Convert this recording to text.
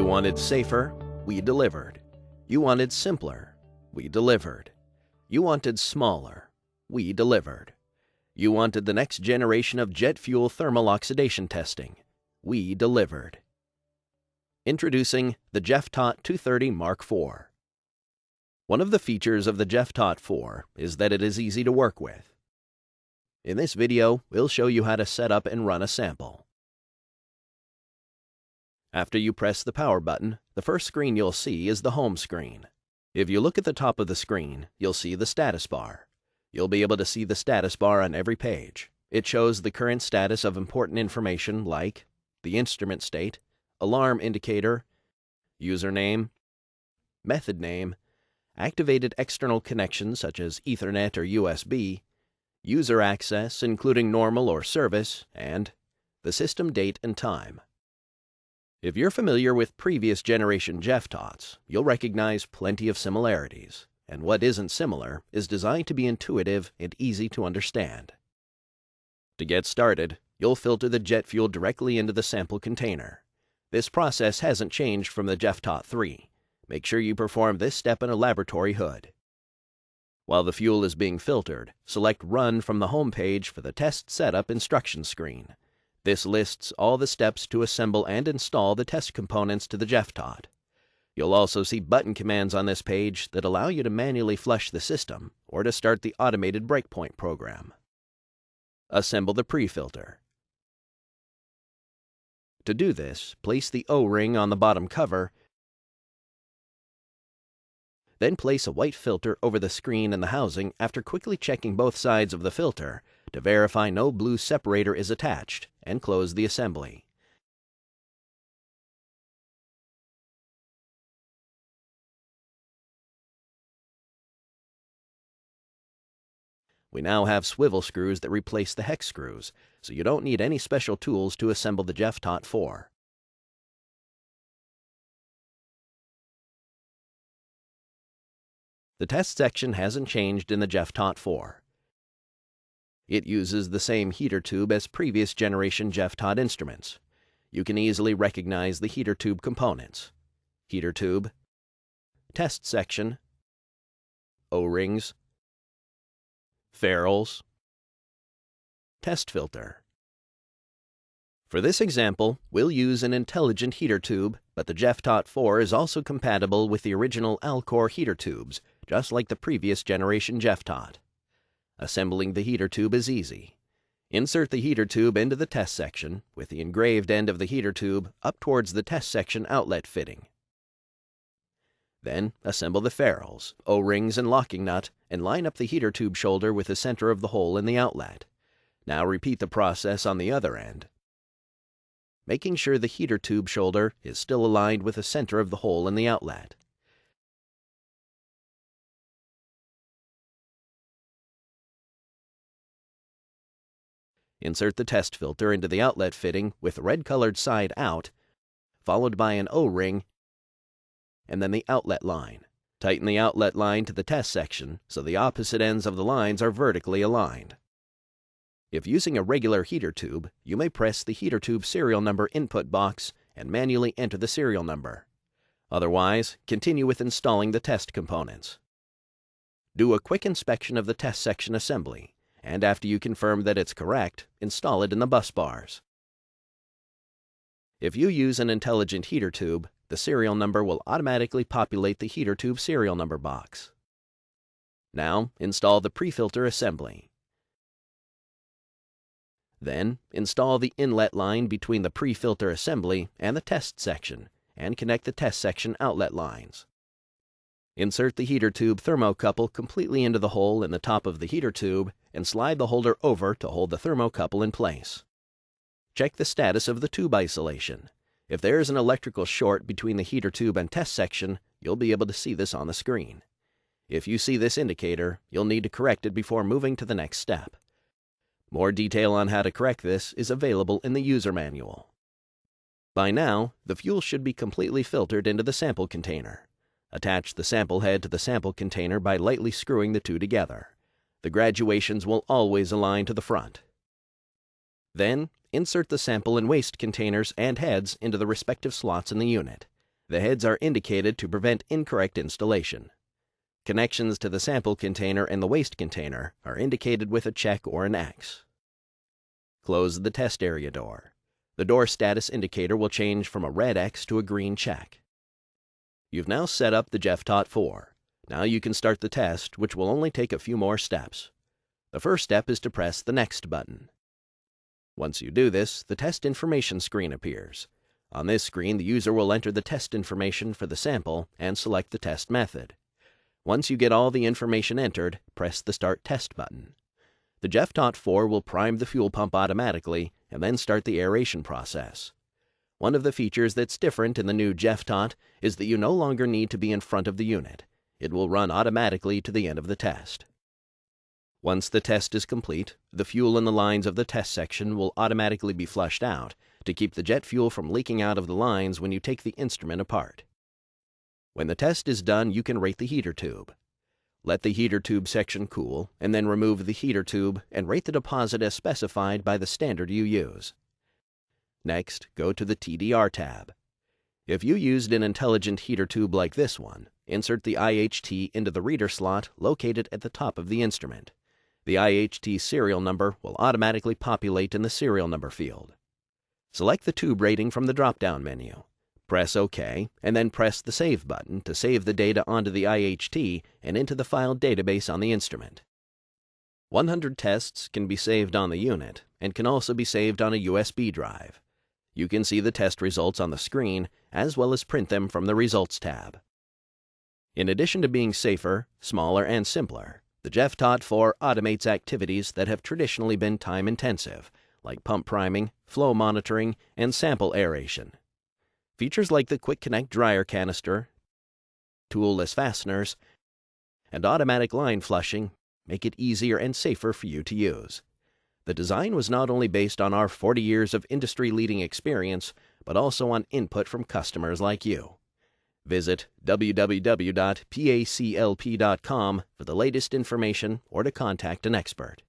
You wanted safer, we delivered. You wanted simpler, we delivered. You wanted smaller, we delivered. You wanted the next generation of jet fuel thermal oxidation testing, we delivered. Introducing the JFTOT 230 Mark IV. One of the features of the JFTOT IV is that it is easy to work with. In this video, we'll show you how to set up and run a sample. After you press the power button, the first screen you'll see is the home screen. If you look at the top of the screen, you'll see the status bar. You'll be able to see the status bar on every page. It shows the current status of important information like the instrument state, alarm indicator, username, method name, activated external connections such as Ethernet or USB, user access including normal or service, and the system date and time. If you're familiar with previous generation JFTOTs, you'll recognize plenty of similarities, and what isn't similar is designed to be intuitive and easy to understand. To get started, you'll filter the jet fuel directly into the sample container. This process hasn't changed from the JFTOT III. Make sure you perform this step in a laboratory hood. While the fuel is being filtered, select Run from the home page for the test setup instruction screen. This lists all the steps to assemble and install the test components to the JFTOT. You'll also see button commands on this page that allow you to manually flush the system or to start the automated breakpoint program. Assemble the pre-filter. To do this, place the O-ring on the bottom cover, then place a white filter over the screen and the housing after quickly checking both sides of the filter to verify no blue separator is attached, and close the assembly. We now have swivel screws that replace the hex screws, so you don't need any special tools to assemble the JFTOT IV. The test section hasn't changed in the JFTOT IV. It uses the same heater tube as previous generation JFTOT instruments. You can easily recognize the heater tube components: heater tube, test section, O-rings, ferrules, test filter. For this example, we'll use an intelligent heater tube, but the JFTOT IV is also compatible with the original Alcor heater tubes, just like the previous generation JFTOT. Assembling the heater tube is easy. Insert the heater tube into the test section, with the engraved end of the heater tube up towards the test section outlet fitting. Then, assemble the ferrules, O-rings, and locking nut, and line up the heater tube shoulder with the center of the hole in the outlet. Now repeat the process on the other end, making sure the heater tube shoulder is still aligned with the center of the hole in the outlet. Insert the test filter into the outlet fitting with the red-colored side out, followed by an O-ring, and then the outlet line. Tighten the outlet line to the test section so the opposite ends of the lines are vertically aligned. If using a regular heater tube, you may press the heater tube serial number input box and manually enter the serial number. Otherwise, continue with installing the test components. Do a quick inspection of the test section assembly, and after you confirm that it's correct, install it in the bus bars. If you use an intelligent heater tube, the serial number will automatically populate the heater tube serial number box. Now, install the pre-filter assembly. Then, install the inlet line between the pre-filter assembly and the test section, and connect the test section outlet lines. Insert the heater tube thermocouple completely into the hole in the top of the heater tube and slide the holder over to hold the thermocouple in place. Check the status of the tube isolation. If there is an electrical short between the heater tube and test section, you'll be able to see this on the screen. If you see this indicator, you'll need to correct it before moving to the next step. More detail on how to correct this is available in the user manual. By now, the fuel should be completely filtered into the sample container. Attach the sample head to the sample container by lightly screwing the two together. The graduations will always align to the front. Then, insert the sample and waste containers and heads into the respective slots in the unit. The heads are indicated to prevent incorrect installation. Connections to the sample container and the waste container are indicated with a check or an X. Close the test area door. The door status indicator will change from a red X to a green check. You've now set up the JFTOT IV. Now you can start the test, which will only take a few more steps. The first step is to press the Next button. Once you do this, the test information screen appears. On this screen, the user will enter the test information for the sample and select the test method. Once you get all the information entered, press the Start Test button. The JFTOT IV will prime the fuel pump automatically and then start the aeration process. One of the features that's different in the new JFTOT is that you no longer need to be in front of the unit. It will run automatically to the end of the test. Once the test is complete, the fuel in the lines of the test section will automatically be flushed out to keep the jet fuel from leaking out of the lines when you take the instrument apart. When the test is done, you can rate the heater tube. Let the heater tube section cool, and then remove the heater tube and rate the deposit as specified by the standard you use. Next, go to the TDR tab. If you used an intelligent heater tube like this one, insert the IHT into the reader slot located at the top of the instrument. The IHT serial number will automatically populate in the serial number field. Select the tube rating from the drop-down menu. Press OK, and then press the Save button to save the data onto the IHT and into the file database on the instrument. 100 tests can be saved on the unit and can also be saved on a USB drive. You can see the test results on the screen as well as print them from the Results tab. In addition to being safer, smaller, and simpler, the JFTOT IV automates activities that have traditionally been time-intensive, like pump priming, flow monitoring, and sample aeration. Features like the Quick Connect dryer canister, tool-less fasteners, and automatic line flushing make it easier and safer for you to use. The design was not only based on our 40 years of industry-leading experience, but also on input from customers like you. Visit www.paclp.com for the latest information or to contact an expert.